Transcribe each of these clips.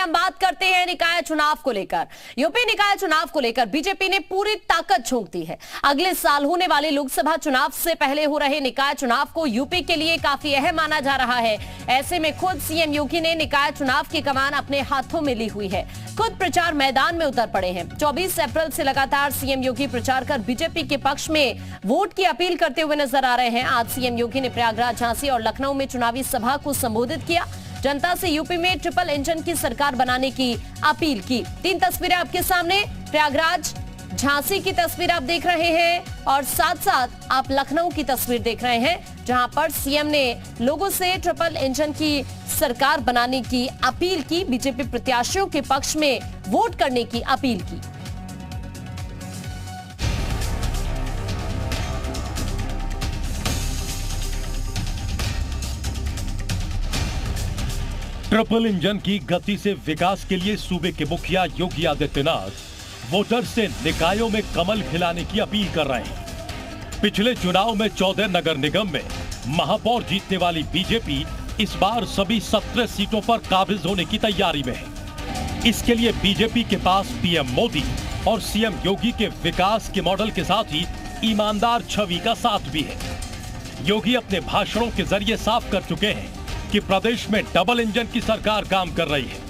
हम बात करते हैं निकाय चुनाव को लेकर। यूपी निकाय चुनाव को लेकर बीजेपी ने पूरी ताकत झोंक दी है। अगले साल होने वाले लोकसभा चुनाव से पहले हो रहे निकाय चुनाव को यूपी के लिए काफी अहम माना जा रहा है। ऐसे में खुद सीएम योगी ने निकाय चुनाव की कमान अपने हाथों में ली हुई है। खुद प्रचार मैदान में उतर पड़े हैं। 24 अप्रैल से लगातार सीएम योगी प्रचार कर बीजेपी के पक्ष में वोट की अपील करते हुए नजर आ रहे हैं। आज सीएम योगी ने प्रयागराज, झांसी और लखनऊ में चुनावी सभा को संबोधित किया। जनता से यूपी में ट्रिपल इंजन की सरकार बनाने की अपील की। 3 तस्वीरें आपके सामने, प्रयागराज, झांसी की तस्वीर आप देख रहे हैं और साथ साथ आप लखनऊ की तस्वीर देख रहे हैं, जहां पर सीएम ने लोगों से ट्रिपल इंजन की सरकार बनाने की अपील की। बीजेपी प्रत्याशियों के पक्ष में वोट करने की अपील की। ट्रिपल इंजन की गति से विकास के लिए सूबे के मुखिया योगी आदित्यनाथ वोटर से निकायों में कमल खिलाने की अपील कर रहे हैं। पिछले चुनाव में 14 नगर निगम में महापौर जीतने वाली बीजेपी इस बार सभी 17 सीटों पर काबिज होने की तैयारी में है। इसके लिए बीजेपी के पास पीएम मोदी और सीएम योगी के विकास के मॉडल के साथ ही ईमानदार छवि का साथ भी है। योगी अपने भाषणों के जरिए साफ कर चुके हैं कि प्रदेश में डबल इंजन की सरकार काम कर रही है।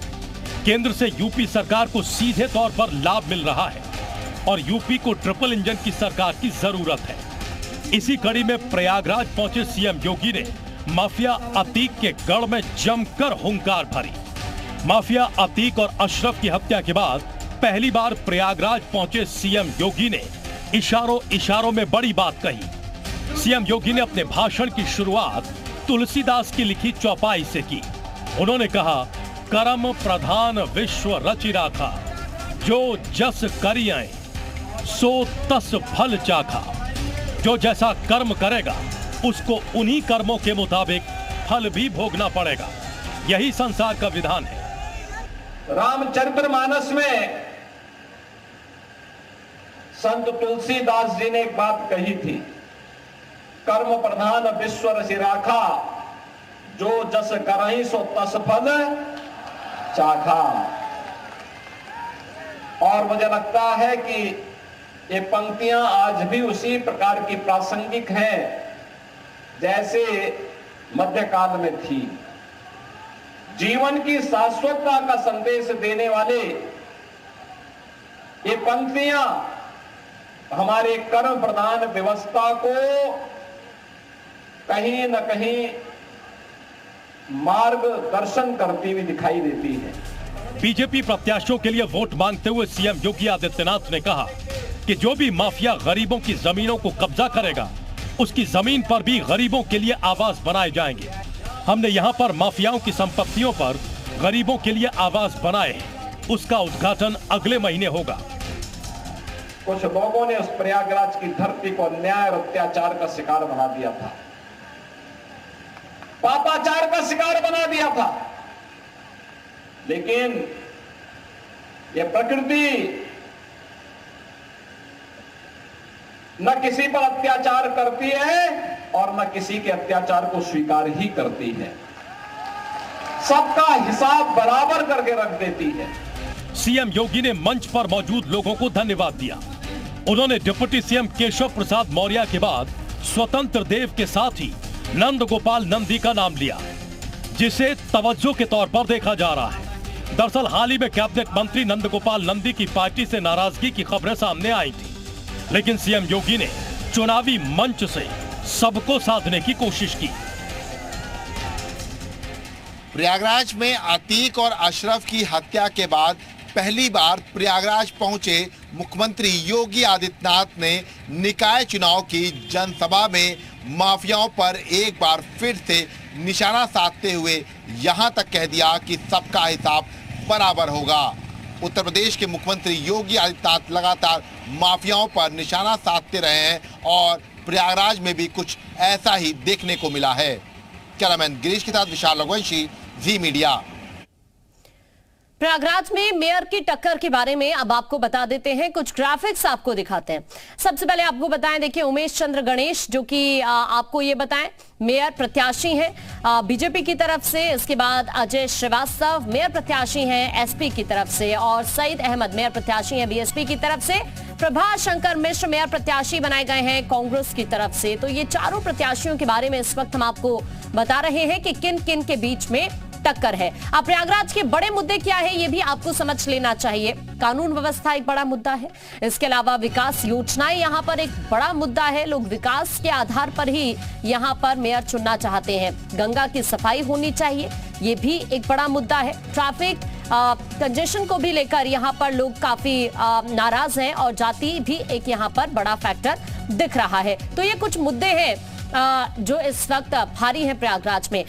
केंद्र से यूपी सरकार को सीधे तौर पर लाभ मिल रहा है और यूपी को ट्रिपल इंजन की सरकार की जरूरत है। इसी कड़ी में प्रयागराज पहुंचे सीएम योगी ने माफिया अतीक के गढ़ में जमकर हुंकार भरी। माफिया अतीक और अशरफ की हत्या के बाद पहली बार प्रयागराज पहुंचे सीएम योगी ने इशारों इशारों में बड़ी बात कही। सीएम योगी ने अपने भाषण की शुरुआत तुलसीदास की लिखी चौपाई से की। उन्होंने कहा, कर्म प्रधान विश्व रचि राखा, जो जस करियें सो तस फल चाखा। जो जैसा कर्म करेगा उसको उन्हीं कर्मों के मुताबिक फल भी भोगना पड़ेगा। यही संसार का विधान है। रामचरितमानस में संत तुलसीदास जी ने एक बात कही थी, कर्म प्रधान विश्व रचि राखा, जो जस करहि सो तस फल चाखा। और मुझे लगता है कि ये पंक्तियां आज भी उसी प्रकार की प्रासंगिक हैं जैसे मध्यकाल में थी। जीवन की शाश्वतता का संदेश देने वाले ये पंक्तियां हमारे कर्म प्रधान व्यवस्था को कहीं न कहीं मार्गदर्शन करती हुई दिखाई देती है। बीजेपी प्रत्याशियों के लिए वोट मांगते हुए सीएम योगी आदित्यनाथ ने कहा कि जो भी माफिया गरीबों की जमीनों को कब्जा करेगा, उसकी जमीन पर भी गरीबों के लिए आवास बनाए जाएंगे। हमने यहाँ पर माफियाओं की संपत्तियों पर गरीबों के लिए आवास बनाए हैं, उसका उद्घाटन अगले महीने होगा। कुछ लोगों ने उस प्रयागराज की धरती को अन्याय और अत्याचार का शिकार बना दिया था, पापाचार का शिकार बना दिया था। लेकिन यह प्रकृति न किसी पर अत्याचार करती है और न किसी के अत्याचार को स्वीकार ही करती है, सबका हिसाब बराबर करके रख देती है। सीएम योगी ने मंच पर मौजूद लोगों को धन्यवाद दिया। उन्होंने डिप्टी सीएम केशव प्रसाद मौर्य के बाद स्वतंत्र देव के साथ ही नंद गोपाल नंदी का नाम लिया, जिसे तवज्जो के तौर पर देखा जा रहा है। दरअसल हाल ही में कैबिनेट मंत्री नंद गोपाल नंदी की पार्टी से नाराजगी की खबरें सामने आई थी, लेकिन सीएम योगी ने चुनावी मंच से सबको साधने की कोशिश की। प्रयागराज में अतीक और अशरफ की हत्या के बाद पहली बार प्रयागराज पहुंचे मुख्यमंत्री योगी आदित्यनाथ ने निकाय चुनाव की जनसभा में माफियाओं पर एक बार फिर से निशाना साधते हुए यहां तक कह दिया कि सबका हिसाब बराबर होगा। उत्तर प्रदेश के मुख्यमंत्री योगी आदित्यनाथ लगातार माफियाओं पर निशाना साधते रहे हैं और प्रयागराज में भी कुछ ऐसा ही देखने को मिला है। कैमरामैन गिरीश के साथ विशाल रघुवंशी, जी मीडिया। प्रयागराज में मेयर की टक्कर के बारे में अब आपको बता देते हैं, कुछ ग्राफिक्स आपको दिखाते हैं। सबसे पहले आपको बताएं, देखिए उमेश चंद्र गणेश जो कि आपको ये बताएं मेयर प्रत्याशी हैं बीजेपी की तरफ से। इसके बाद अजय श्रीवास्तव मेयर प्रत्याशी हैं एसपी की तरफ से, और सईद अहमद मेयर प्रत्याशी हैं बीएसपी की तरफ से। प्रभाष शंकर मिश्र मेयर प्रत्याशी बनाए गए हैं कांग्रेस की तरफ से। तो ये चारों प्रत्याशियों के बारे में इस वक्त हम आपको बता रहे हैं कि किन किन के बीच में टक्कर है। अब प्रयागराज के बड़े मुद्दे क्या है ये भी आपको समझ लेना चाहिए। कानून व्यवस्था एक बड़ा मुद्दा है, इसके अलावा विकास योजनाएं यहाँ पर एक बड़ा मुद्दा है। लोग विकास के आधार पर ही यहाँ पर मेयर चुनना चाहते हैं। गंगा की सफाई होनी चाहिए, ये भी एक बड़ा मुद्दा है। ट्रैफिक कंजेशन को भी लेकर यहाँ पर लोग काफी नाराज हैं, और जाति भी एक यहाँ पर बड़ा फैक्टर दिख रहा है। तो ये कुछ मुद्दे हैं जो इस वक्त भारी हैं प्रयागराज में।